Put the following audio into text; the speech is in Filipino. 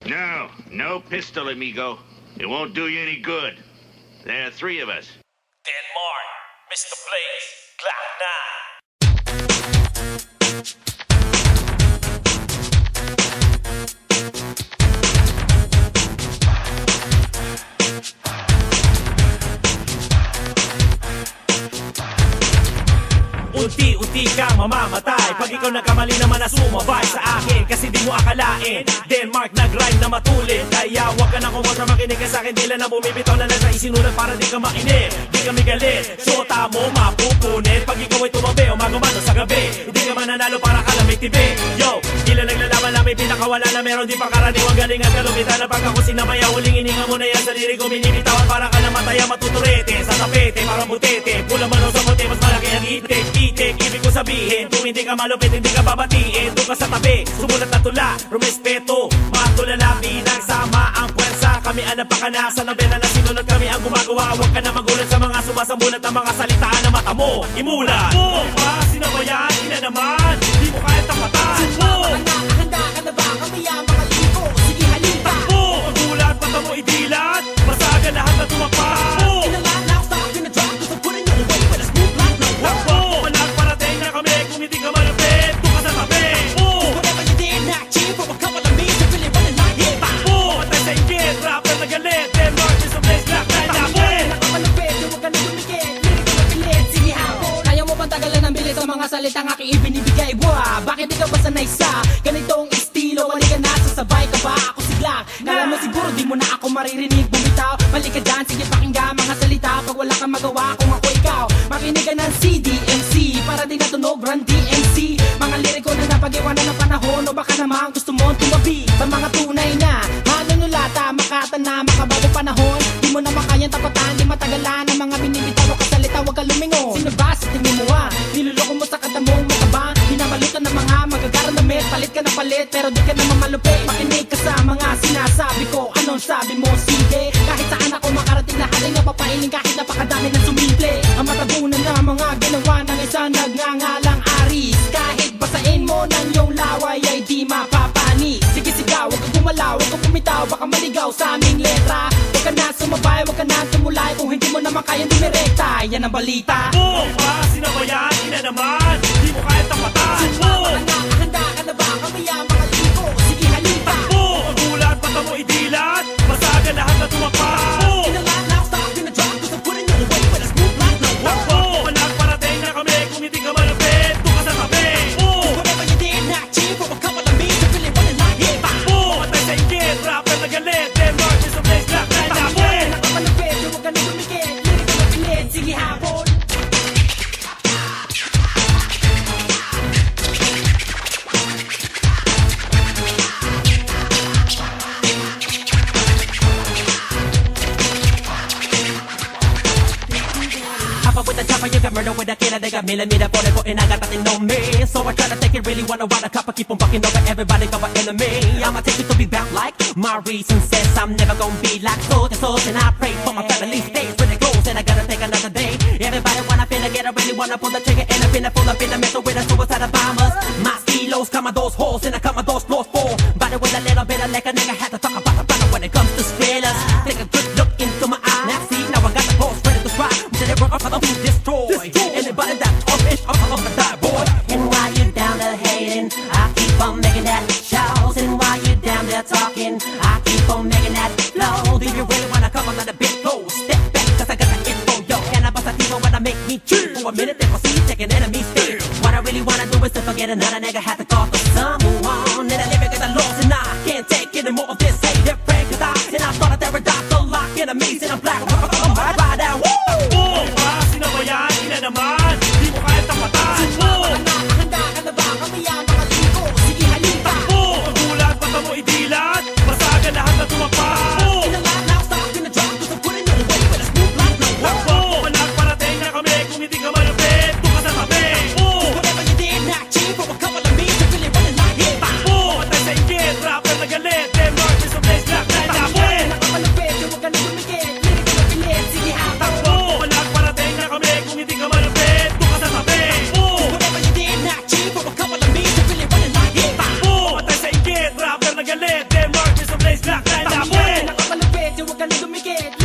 No, no pistol, amigo. It won't do you any good. There are three of us. Denmark, Mr. Blaze, Glock 9. Unti-unti kang mamamatay pag ikaw nagkamali naman na sumabay sa akin, kasi di mo akalain Denmark nag-rhyme na matulid. Kaya wag ka na kumontra, makinig ka sa'kin. Di lang na bumibitaw na lang sa isinulat para di ka mainip, di kami galit. Sota mo mapupunit pag ikaw ay tumabi o magumano sa gabi. Hindi ka mananalo para ka lang may tibi. Yo, ilan naglalaban na may pinakawala na meron di pa karaniwang galing at kalupitan na pag ako sinamaya. Huling ininga mo na yan sa lirig ko binibitawan para ka na mataya matuturete sa tapete parang butete. Pula mano sa kote, mas malaki ang itik. Ibig ko sabihin, kung hindi ka malupit, hindi ka babatiin. Doon ka sa tabi, sumulat na tula, rumespeto, matulala, pinagsama ang pwersa. Kami ang napakanasan, ang bela na sinulat, kami ang gumagawa. Huwag ka na magulat sa mga sumasambulat ng mga salitaan na mata mo imulat. Pa, sino ba yan? Ina naman, hindi mo kaya tapatan. Handa ka na ba? Kami ang mga libo. Sige halika. Magulat, mata mo idilat, masaga lahat na tumakpan. In the line, now stop in the drop, 'cause I'm putting you away with a smooth like no Parating na kami kung hindi ka malapit, doon ka sa tabi. Whatever you did, not cheap for a couple of minutes, you're really running like hip-hop. Patay sa inggit, rapper na galit, Denmark is a place black na inapit. Nakamalupit, huwag ka na dumikit, lirik ka na pilit, sige hapon. Kaya mo bang tagalan ng bilis sa mga salitang aking ibinibigay? Buha, bakit di ka ba sanay sa ganitong estilo? Wali ka na, sasabay ka ba? Ako sigla, kala mo siguro di mo na ako maririnig bumitaw. Mali ka dyan, sige pakinggan mga salita. Pag wala kang magawa kung ako ikaw, makinig ka ng CDMC para di natunog brand DMC. Mga liriko na napag-iwanan ng panahon, o baka naman gusto mong tumabi sa mga tunay na manunulata, makata na makabagong panahon. Di mo naman kayang tapatan, di matagalan ang mga binibitaw o kasalita, huwag ka lumingon. Sino ba sa tingin mo niluloko mo sa katamong mukha ba? Hinamalutan ng mga magagarang damit, palit ka na palit pero di ka naman malupit. Makinig ka sa mga sinasabi ko, anong sabi mo? Sige, kahit saan ako makarating na haling napapailing, kahit napakadami ng sumimple. Ang matabunan na mga ginawa ng isang nagngangalang Aris. Kahit basain mo ng iyong laway ay di mapapanis. Sige sigaw, huwag kang gumalaw, huwag kang bumitaw, baka maligaw sa aming letra. Huwag ka na sumabay, huwag ka na tumulay, kung hindi mo naman kayang dumirekta. Yan ang balita. Pa, sino ba yan? Ina naman, di mo kaya tapatan. Handa ka na ba? Kami ang mga libo. Sige halika. Magulat, mata mo idilat, masaga lahat na tumakpan. In the line, now stop in the drop, 'cause I'm putting you away with a smooth like no Parating na kami kung hindi ka malapit, doon ka sa tabi. Whatever you did, not cheap for a couple of minutes, you're really running like hip-hop. Patay sa inggit, rapper na galit, Denmark is a place black na inapit. Nakamalupit, huwag ka na dumikit, lirik ka na pilit, sige hapon. Hop up with the chopper, you got murder with a killer. They got millimeter for the and I got nothing on me. So I try to take it, really wanna ride a copper, keep on fucking over everybody, cover enemy. I'ma take it to be back like my reason says I'm never gonna be like soldier, and I pray for my family stays when it goes, and I gotta take another day. Everybody wanna finna get, I really wanna pull the trigger, and I finna pull up in the middle with a suicide bombers. My stilos cover those holes, and I cover those floors for. By the way, a little bit of like a nigga had to talk about the brother when it comes to thrillers. Take a good look into my eye. Now see, now I got the balls ready to try. Till they run off, I'll be destroyed. Anybody that talk ish, I'm gonna die, boy. And while you down there hating, I keep on making that shows. And while you down there talking, I keep on making that flow. Do you really wanna come on a bit close? Step back, 'cause I got the info, yo. And I bust a team when I make me chill. For a minute, they will see taking enemies still. What I really wanna do is to forget another nigga had to call for someone. And I live it 'cause I lost and I can't take any more of this hate and prank. 'Cause I thought that they were doctor lock enemies and I'm black. I'm right down, woo! Pa, sino ba yan? Ina naman, di mo kaya tapatan. Handa ka na ba? Kami ang mga libo. Sige halika. Magulat, mata mo idilat, masaga lahat na tumakpan. In the line, now stop in the drop, 'cause I'm putting you away with a smooth like no Parating na kami kung hindi ka malapit, doon ka sa tabi. Whatever you did, not cheap for a couple of minutes, you're really running like hip-hop. dumikit